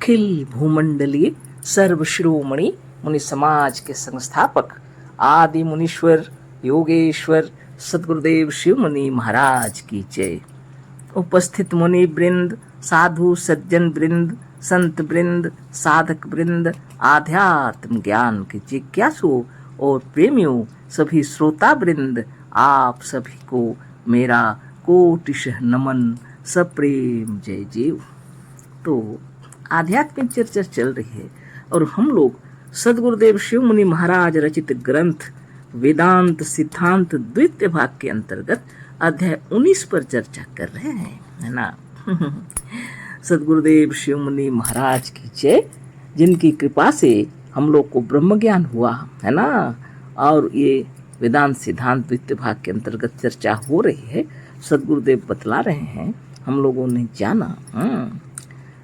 अखिल भूमंडलीय सर्वशिरोमणि मुनि समाज के संस्थापक आदि मुनीश्वर योगेश्वर सदगुरुदेव शिव मुनि महाराज की जय। उपस्थित मुनि वृंद, साधु सज्जन वृंद, संत वृंद, साधक वृंद, आध्यात्म ज्ञान के जिज्ञासु और प्रेमियों, सभी श्रोता वृंद, आप सभी को मेरा कोटिशः नमन, सप्रेम जय जीव। तो आध्यात्मिक चर्चा चल रही है और हम लोग सदगुरुदेव शिव मुनि महाराज रचित ग्रंथ वेदांत सिद्धांत द्वितीय भाग के अंतर्गत अध्याय 19 पर चर्चा कर रहे हैं, है ना। सदगुरुदेव शिव मुनि महाराज की जय, जिनकी कृपा से हम लोग को ब्रह्म ज्ञान हुआ, है ना। और ये वेदांत सिद्धांत द्वितीय भाग के अंतर्गत चर्चा हो रही है, सदगुरुदेव बतला रहे हैं, हम लोगों ने जाना।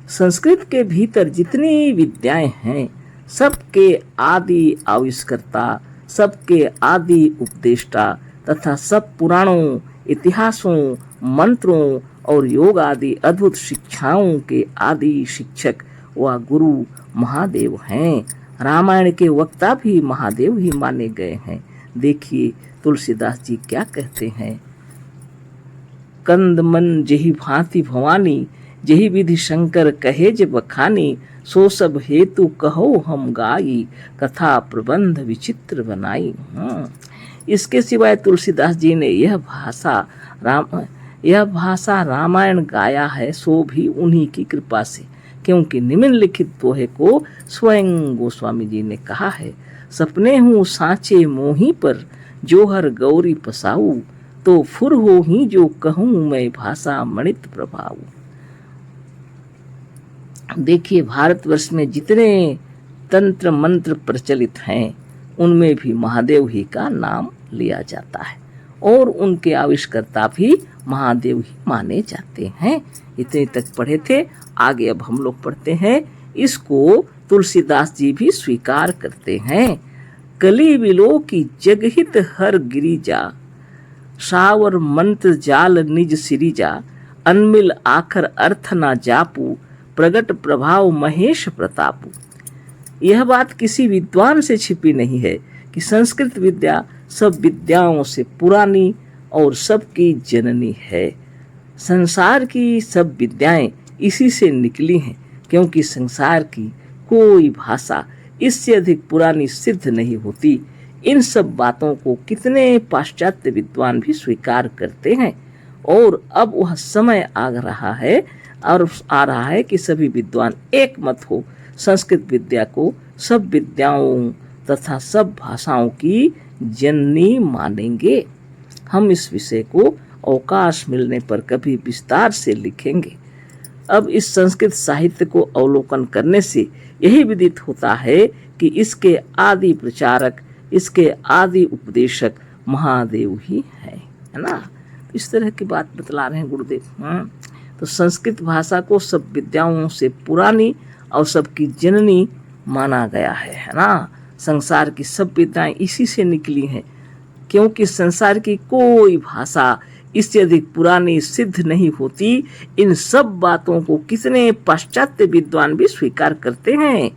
संस्कृत के भीतर जितनी विद्याएं हैं, सबके आदि आविष्कर्ता, सबके आदि उपदेष्टा तथा सब पुराणों, इतिहासों, मंत्रों और योग आदि अद्भुत शिक्षाओं के आदि शिक्षक व गुरु महादेव हैं। रामायण के वक्ता भी महादेव ही माने गए हैं। देखिए तुलसीदास जी क्या कहते हैं। कंद मन जेहि भांति भवानी, जेहि विधि शंकर कहे जे बखानी, सो सब हेतु कहो हम गाई, कथा प्रबंध विचित्र बनाई। इसके सिवाय तुलसीदास जी ने यह भाषा रामायण गाया है, सो भी उन्हीं की कृपा से, क्योंकि निम्नलिखित दोहे को स्वयं गोस्वामी जी ने कहा है। सपने हूँ सांचे मोही पर, जोहर गौरी पसाऊ, तो फुर हो ही जो कहूँ मैं भाषा मणित प्रभाऊ। देखिए भारतवर्ष में जितने तंत्र मंत्र प्रचलित हैं, उनमें भी महादेव ही का नाम लिया जाता है और उनके आविष्कर्ता भी महादेव ही माने जाते हैं। इतने तक पढ़े थे, आगे अब हम लोग पढ़ते हैं। इसको तुलसीदास जी भी स्वीकार करते हैं। कली विलो की जगहित हर गिरिजा, सावर मंत्र जाल निज सिरिजा, अनमिल आखर अर्थ ना जापू, प्रगट प्रभाव महेश प्रतापू। यह बात किसी विद्वान से छिपी नहीं है कि संस्कृत विद्या सब विद्याओं से पुरानी और सबकी जननी है। संसार की सब विद्याएं इसी से निकली हैं, क्योंकि संसार की कोई भाषा इससे अधिक पुरानी सिद्ध नहीं होती। इन सब बातों को कितने पाश्चात्य विद्वान भी स्वीकार करते हैं और अब वह समय आ रहा है कि सभी विद्वान एक मत हो संस्कृत विद्या को सब विद्याओं तथा सब भाषाओं की जननी मानेंगे। हम इस विषय को अवकाश मिलने पर कभी विस्तार से लिखेंगे। अब इस संस्कृत साहित्य को अवलोकन करने से यही विदित होता है कि इसके आदि प्रचारक, इसके आदि उपदेशक महादेव ही है ना। तो इस तरह की बात बतला रहे हैं गुरुदेव। तो संस्कृत भाषा को सब विद्याओं से पुरानी और सबकी जननी माना गया है ना। संसार की सब विद्याएं इसी से निकली हैं, क्योंकि संसार की कोई भाषा इससे अधिक पुरानी सिद्ध नहीं होती। इन सब बातों को कितने पाश्चात्य विद्वान भी स्वीकार करते हैं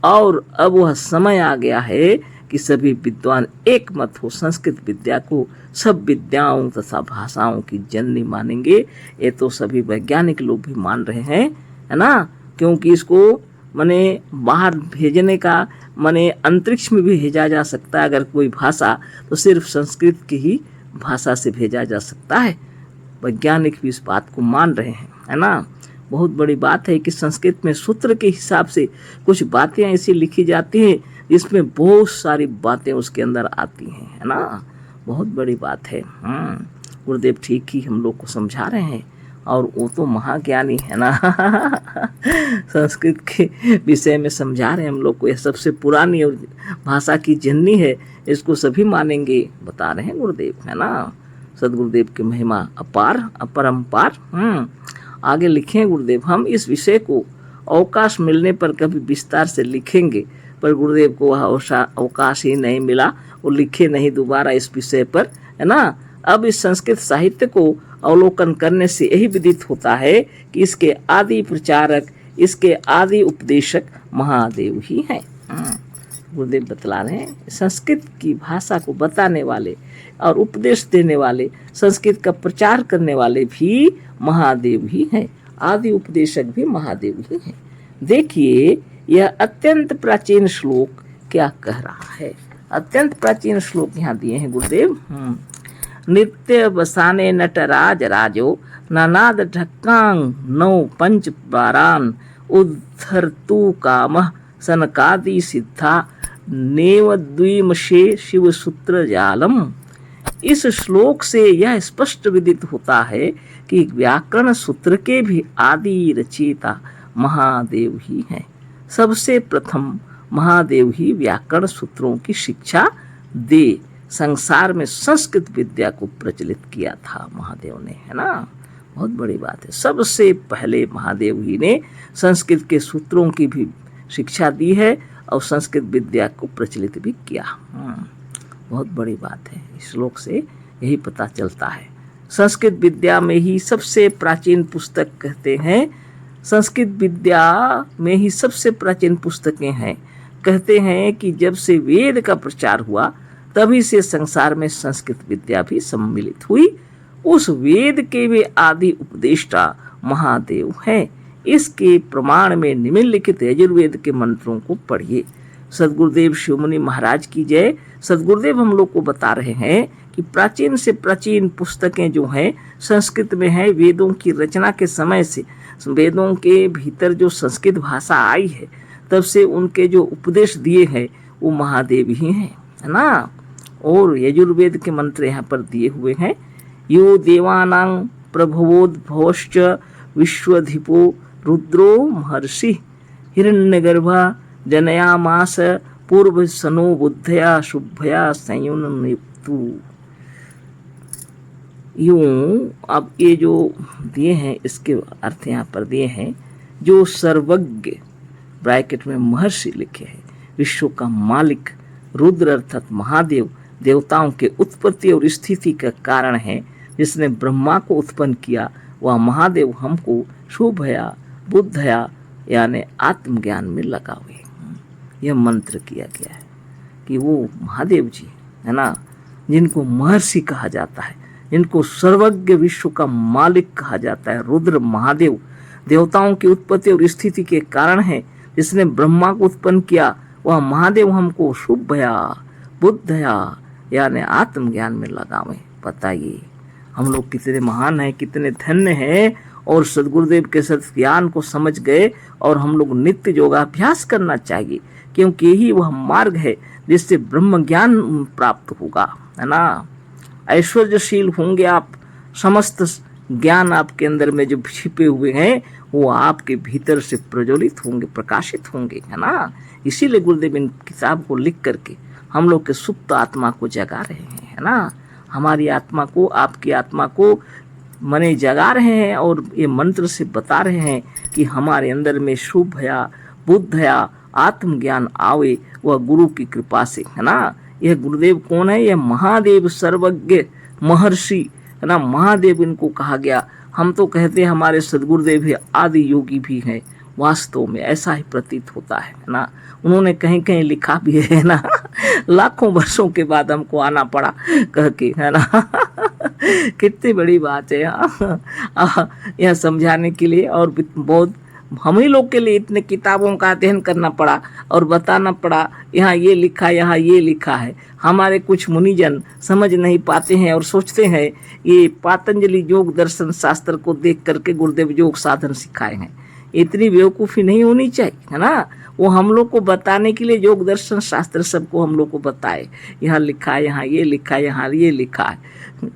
और अब वह समय आ गया है कि सभी विद्वान एक मत हो संस्कृत विद्या को सब विद्याओं तथा भाषाओं की जननी मानेंगे। ये तो सभी वैज्ञानिक लोग भी मान रहे हैं, है ना। क्योंकि इसको माने बाहर भेजने का, माने अंतरिक्ष में भी भेजा जा सकता है। अगर कोई भाषा तो सिर्फ संस्कृत की ही भाषा से भेजा जा सकता है। वैज्ञानिक भी इस बात को मान रहे हैं, है ना। बहुत बड़ी बात है कि संस्कृत में सूत्र के हिसाब से कुछ बातें ऐसी लिखी जाती हैं जिसमें बहुत सारी बातें उसके अंदर आती हैं, है ना। बहुत बड़ी बात है। गुरुदेव ठीक ही हम लोग को समझा रहे हैं और वो तो महाज्ञानी है ना। संस्कृत के विषय में समझा रहे हैं हम लोग को। यह सबसे पुरानी और भाषा की जननी है, इसको सभी मानेंगे, बता रहे हैं गुरुदेव, है ना। सदगुरुदेव की महिमा अपार अपरंपार। आगे लिखें गुरुदेव, हम इस विषय को अवकाश मिलने पर कभी विस्तार से लिखेंगे, पर गुरुदेव को वह अवकाश ही नहीं मिला, वो लिखे नहीं दोबारा इस विषय पर, है ना। अब इस संस्कृत साहित्य को अवलोकन करने से यही विदित होता है कि इसके आदि प्रचारक, इसके आदि उपदेशक महादेव ही हैं। गुरुदेव बतला रहे हैं संस्कृत की भाषा को बताने वाले और उपदेश देने वाले, संस्कृत का प्रचार करने वाले भी महादेव ही हैं, आदि उपदेशक भी महादेव ही हैं। देखिए यह अत्यंत प्राचीन श्लोक क्या कह रहा है। अत्यंत प्राचीन श्लोक यहाँ दिए हैं गुरुदेव। नित्य बसाने नटराज राजो नानाद ढक्कांग नौ पंच बारान उद्धरतु कामः सनकादि सिद्धा नेव द्विमशे शिव सूत्र जालम। इस श्लोक से यह स्पष्ट विदित होता है कि व्याकरण सूत्र के भी आदि रचयिता महादेव ही हैं। सबसे प्रथम महादेव ही व्याकरण सूत्रों की शिक्षा दे संसार में संस्कृत विद्या को प्रचलित किया था महादेव ने, है ना। बहुत बड़ी बात है, सबसे पहले महादेव ही ने संस्कृत के सूत्रों की भी शिक्षा दी है और संस्कृत विद्या को प्रचलित भी किया। बहुत बड़ी बात है, इस श्लोक से यही पता चलता है। संस्कृत विद्या में ही सबसे प्राचीन पुस्तक कहते हैं, संस्कृत विद्या में ही सबसे प्राचीन पुस्तकें हैं। कहते हैं कि जब से वेद का प्रचार हुआ तभी से संसार में संस्कृत विद्या भी सम्मिलित हुई। उस वेद के वे आदि उपदेष्टा महादेव हैं। इसके प्रमाण में निम्नलिखित यजुर्वेद के मंत्रों को पढ़िए। सद्गुरुदेव शिवमुनि महाराज की जय। सद्गुरुदेव हम लोग को बता रहे हैं कि प्राचीन से प्राचीन पुस्तकें जो हैं संस्कृत में है। वेदों की रचना के समय से वेदों के भीतर जो संस्कृत भाषा आई है तब से उनके जो उपदेश दिए हैं वो महादेव ही हैं, है ना। और यजुर्वेद के मंत्र यहाँ पर दिए हुए हैं। यो देवानां प्रभवोद्भवश्च विश्वधिपो रुद्रो महर्षि हिरण्यगर्भा जनयामास पूर्व सनो बुद्धया शुभया संयुक्तु। यूं अब ये जो दिए हैं इसके अर्थ यहाँ पर दिए हैं। जो सर्वज्ञ ब्रैकेट में महर्षि लिखे हैं, विश्व का मालिक रुद्र अर्थात महादेव देवताओं के उत्पत्ति और स्थिति का कारण है, जिसने ब्रह्मा को उत्पन्न किया, वह महादेव हमको शुभया बुद्धया यानी आत्मज्ञान में लगावे। यह मंत्र किया गया है कि वो महादेव जी है ना, जिनको महर्षि कहा जाता है, जिनको सर्वज्ञ विश्व का मालिक कहा जाता है, रुद्र महादेव देवताओं की उत्पत्ति और स्थिति के कारण है, जिसने ब्रह्मा को उत्पन्न किया, वह महादेव हमको शुभया बुद्धया यानी आत्मज्ञान में लगावे। बताइए हम लोग कितने महान हैं, कितने धन्य हैं और सद्गुरुदेव के सत ज्ञान को समझ गए। और हम लोग नित्य योगाभ्यास करना चाहिए, क्योंकि यही वह मार्ग है जिससे ब्रह्म ज्ञान प्राप्त होगा, है ना। ऐश्वर्यशील होंगे आप, समस्त ज्ञान आपके अंदर में जो छिपे हुए हैं वो आपके भीतर से प्रज्वलित होंगे, प्रकाशित होंगे, है ना। इसीलिए गुरुदेव इन किताब को लिख करके हम लोग के सुप्त आत्मा को जगा रहे हैं, है ना। हमारी आत्मा को, आपकी आत्मा को मने जगा रहे हैं और ये मंत्र से बता रहे हैं कि हमारे अंदर में शुभया बुद्धया आत्मज्ञान आवे, वह गुरु की कृपा से, है ना। यह गुरुदेव कौन है? यह महादेव सर्वज्ञ महर्षि, है ना। महादेव इनको कहा गया। हम तो कहते हैं हमारे सद्गुरुदेव ही आदि योगी भी हैं, वास्तव में ऐसा ही प्रतीत होता है ना। उन्होंने कहीं कहीं लिखा भी है ना, लाखों वर्षों के बाद हमको आना पड़ा कह के, है ना। कितनी बड़ी बात है यह समझाने के लिए। और बहुत हम ही लोग के लिए इतने किताबों का अध्ययन करना पड़ा और बताना पड़ा, यहाँ ये लिखा, यहाँ ये लिखा है। हमारे कुछ मुनिजन समझ नहीं पाते हैं और सोचते हैं ये पातंजलि योग दर्शन शास्त्र को देख करके गुरुदेव योग साधन सिखाए हैं। इतनी बेवकूफ़ी नहीं होनी चाहिए, है ना। वो हम लोग को बताने के लिए योग दर्शन शास्त्र सबको हम लोग को बताए, यहाँ लिखा है, यहाँ ये लिखा है, यहाँ ये लिखा है।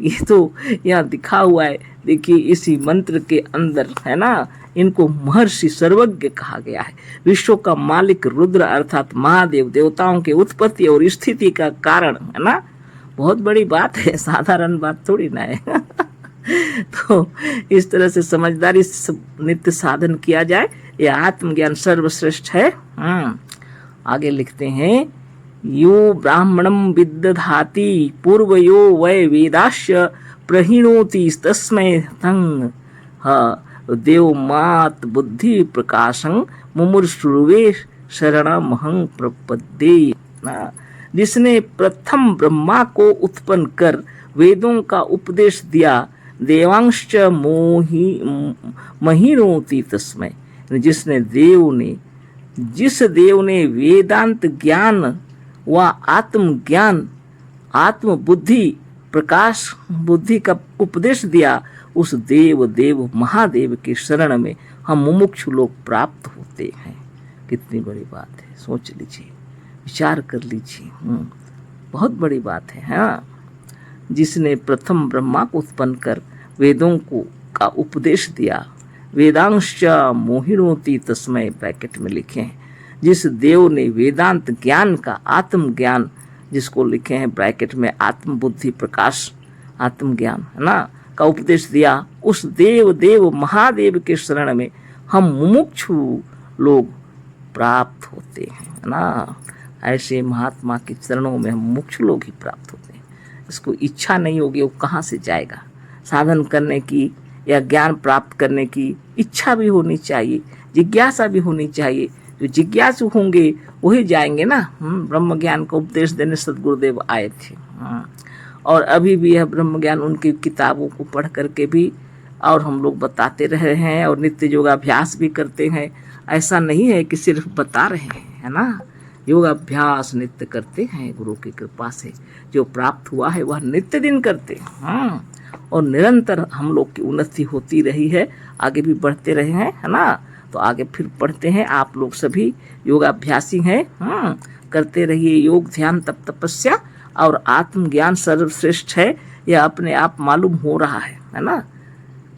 ये तो यहाँ दिखा हुआ है, देखिए इसी मंत्र के अंदर, है ना। इनको महर्षि सर्वज्ञ कहा गया है। विश्व का मालिक रुद्र अर्थात महादेव देवताओं के उत्पत्ति और स्थिति का कारण, है ना। बहुत बड़ी बात है, साधारण बात थोड़ी ना है। तो इस तरह से समझदारी से नित्य साधन किया जाए, यह आत्मज्ञान सर्वश्रेष्ठ है। आगे लिखते हैं, यो ब्राह्मणम विदधाति पूर्वयो वै वेदाश्य प्रहिणोति तस्मै तंग देव मात बुद्धि प्रकाशं मुमुर्षुर्वे शरणमहं प्रपद्ये। जिसने प्रथम ब्रह्मा को उत्पन्न कर वेदों का उपदेश दिया, देवांश्च महीनोति तस्मै। जिस देव ने वेदांत ज्ञान व आत्मज्ञान आत्म बुद्धि प्रकाश बुद्धि का उपदेश दिया, उस देव महादेव के शरण में हम मुमुक्षु लोग प्राप्त होते हैं। कितनी बड़ी बात है, सोच लीजिए, विचार कर लीजिए। बहुत बड़ी बात है। हाँ, जिसने प्रथम ब्रह्मा को उत्पन्न कर वेदों को का उपदेश दिया, वेदांश्च मोहिनोति तस्मै ब्रैकेट में लिखे हैं। जिस देव ने वेदांत ज्ञान का आत्मज्ञान, जिसको लिखे हैं ब्रैकेट में आत्म बुद्धि प्रकाश आत्मज्ञान है ना, का उपदेश दिया, उस देव महादेव के शरण में हम मुमुक्षु लोग प्राप्त होते हैं, है ना। ऐसे महात्मा के चरणों में हम मुमुक्षु लोग ही प्राप्त होते हैं। इसको इच्छा नहीं होगी वो कहाँ से जाएगा। साधन करने की या ज्ञान प्राप्त करने की इच्छा भी होनी चाहिए, जिज्ञासा भी होनी चाहिए। जो जिज्ञासु होंगे वही जाएंगे ना। ब्रह्म ज्ञान का उपदेश देने सद्गुरुदेव आए थे। और अभी भी यह ब्रह्म ज्ञान उनकी किताबों को पढ़ करके भी और हम लोग बताते रहे हैं और नित्य योगाभ्यास भी करते हैं। ऐसा नहीं है कि सिर्फ बता रहे हैं, है ना। योगाभ्यास नित्य करते हैं, गुरु की कृपा से जो प्राप्त हुआ है वह नित्य दिन करते हैं। और निरंतर हम लोग की उन्नति होती रही है, आगे भी बढ़ते रहे हैं, है ना। तो आगे फिर पढ़ते हैं। आप लोग सभी योगाभ्यासी हैं, करते रहिए योग ध्यान तप तपस्या, और आत्मज्ञान सर्वश्रेष्ठ है, यह अपने आप मालूम हो रहा है ना।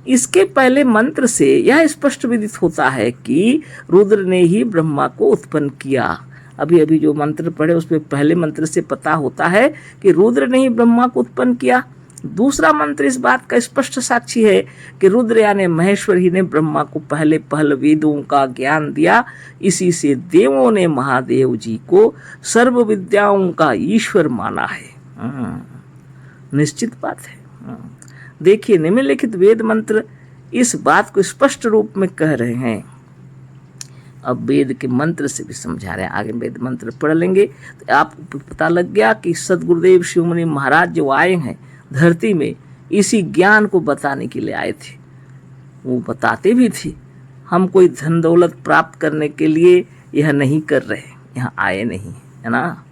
इसके पहले मंत्र से यह स्पष्ट विदित होता है कि रुद्र ने ही ब्रह्मा को उत्पन्न किया। अभी अभी जो मंत्र पढ़े उसमें पहले मंत्र से पता होता है कि रुद्र ने ही ब्रह्मा को उत्पन्न किया। दूसरा मंत्र इस बात का स्पष्ट साक्षी है कि रुद्र यानी महेश्वर ही ने ब्रह्मा को पहले वेदों का ज्ञान दिया। इसी से देवों ने महादेव जी को सर्व विद्याओं का ईश्वर माना है। निश्चित बात है। देखिए, निम्नलिखित वेद मंत्र इस बात को स्पष्ट रूप में कह रहे हैं। अब वेद के मंत्र से भी समझा रहे हैं। आगे वेद मंत्र पढ़ लेंगे तो आपको पता लग गया कि सद्गुरुदेव शिवमुनि महाराज जो आए हैं धरती में, इसी ज्ञान को बताने के लिए आए थे। वो बताते भी थे, हम कोई धन दौलत प्राप्त करने के लिए यह नहीं कर रहे, यहाँ आए नहीं, है ना।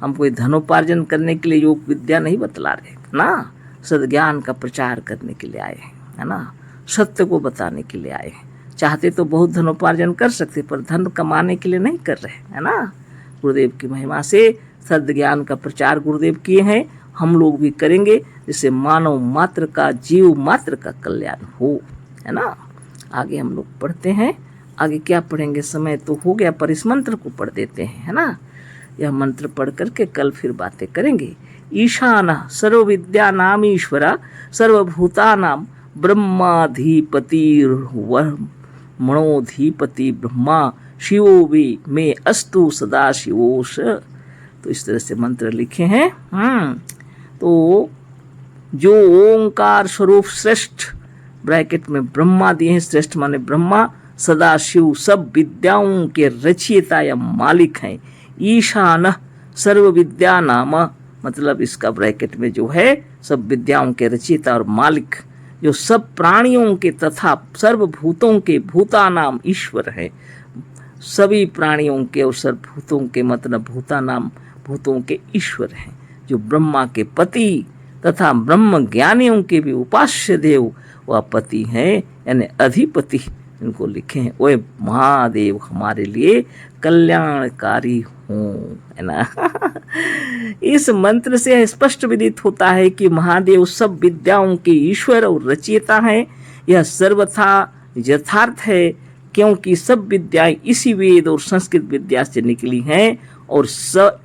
हम कोई धनोपार्जन करने के लिए योग विद्या नहीं बतला रहे ना, सद्ज्ञान का प्रचार करने के लिए आए हैं, है ना। सत्य को बताने के लिए आए हैं। चाहते तो बहुत धनोपार्जन कर सकते, पर धन कमाने के लिए नहीं कर रहे, है ना। गुरुदेव की महिमा से सद् ज्ञान का प्रचार गुरुदेव किए हैं, हम लोग भी करेंगे, जिससे मानव मात्र का जीव मात्र का कल्याण हो, है ना। आगे हम लोग पढ़ते हैं। आगे क्या पढ़ेंगे, समय तो हो गया, पर इस मंत्र को पढ़ देते हैं, है ना। यह मंत्र पढ़ करके कल फिर बातें करेंगे। ईशान सर्व विद्या नाम ईश्वरा सर्वभूतानाम ब्रह्माधिपति मणोधिपति ब्रह्मा शिवो वे में अस्तु सदा शिवोश। तो इस तरह से मंत्र लिखे हैं। तो जो ओंकार स्वरूप श्रेष्ठ, ब्रैकेट में ब्रह्मा दिए हैं, श्रेष्ठ माने ब्रह्मा, सदा शिव सब विद्याओं के रचयिता या मालिक हैं। ईशान सर्व विद्या नाम, मतलब इसका ब्रैकेट में जो है सब विद्याओं के रचयिता और मालिक, जो सब प्राणियों के तथा सर्वभूतों के भूता नाम ईश्वर है। सभी प्राणियों के और सर्वभूतों के मतलब भूता नाम भूतों के ईश्वर हैं, जो ब्रह्मा के पति तथा ब्रह्म ज्ञानियों के भी उपास्य देव व पति हैं, यानी अधिपति। इनको लिखे हैं, ओए महादेव हमारे लिए कल्याणकारी हों, है ना। इस मंत्र से स्पष्ट विदित होता है कि महादेव सब विद्याओं के ईश्वर और रचयिता हैं। यह सर्वथा यथार्थ है, क्योंकि सब विद्याएं इसी वेद और संस्कृत विद्या से निकली हैं, और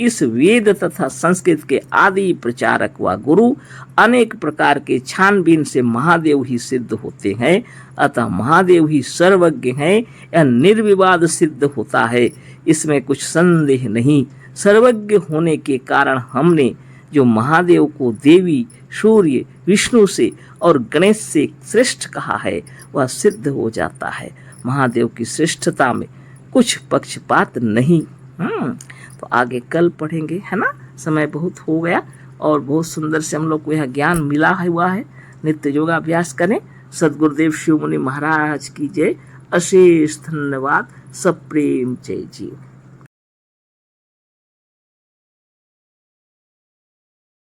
इस वेद तथा संस्कृत के आदि प्रचारक व गुरु अनेक प्रकार के छानबीन से महादेव ही सिद्ध होते हैं। अतः महादेव ही सर्वज्ञ हैं, यह निर्विवाद सिद्ध होता है, इसमें कुछ संदेह नहीं। सर्वज्ञ होने के कारण हमने जो महादेव को देवी, सूर्य, विष्णु से और गणेश से श्रेष्ठ कहा है वह सिद्ध हो जाता है। महादेव की श्रेष्ठता में कुछ पक्षपात नहीं। तो आगे कल पढ़ेंगे, है ना। समय बहुत हो गया और बहुत सुंदर से हम लोग को यह ज्ञान मिला हुआ है। नित्य योगाभ्यास करें। सद्गुरुदेव शिव मुनि महाराज की जय। अशेष धन्यवाद। सब प्रेम जय जीव।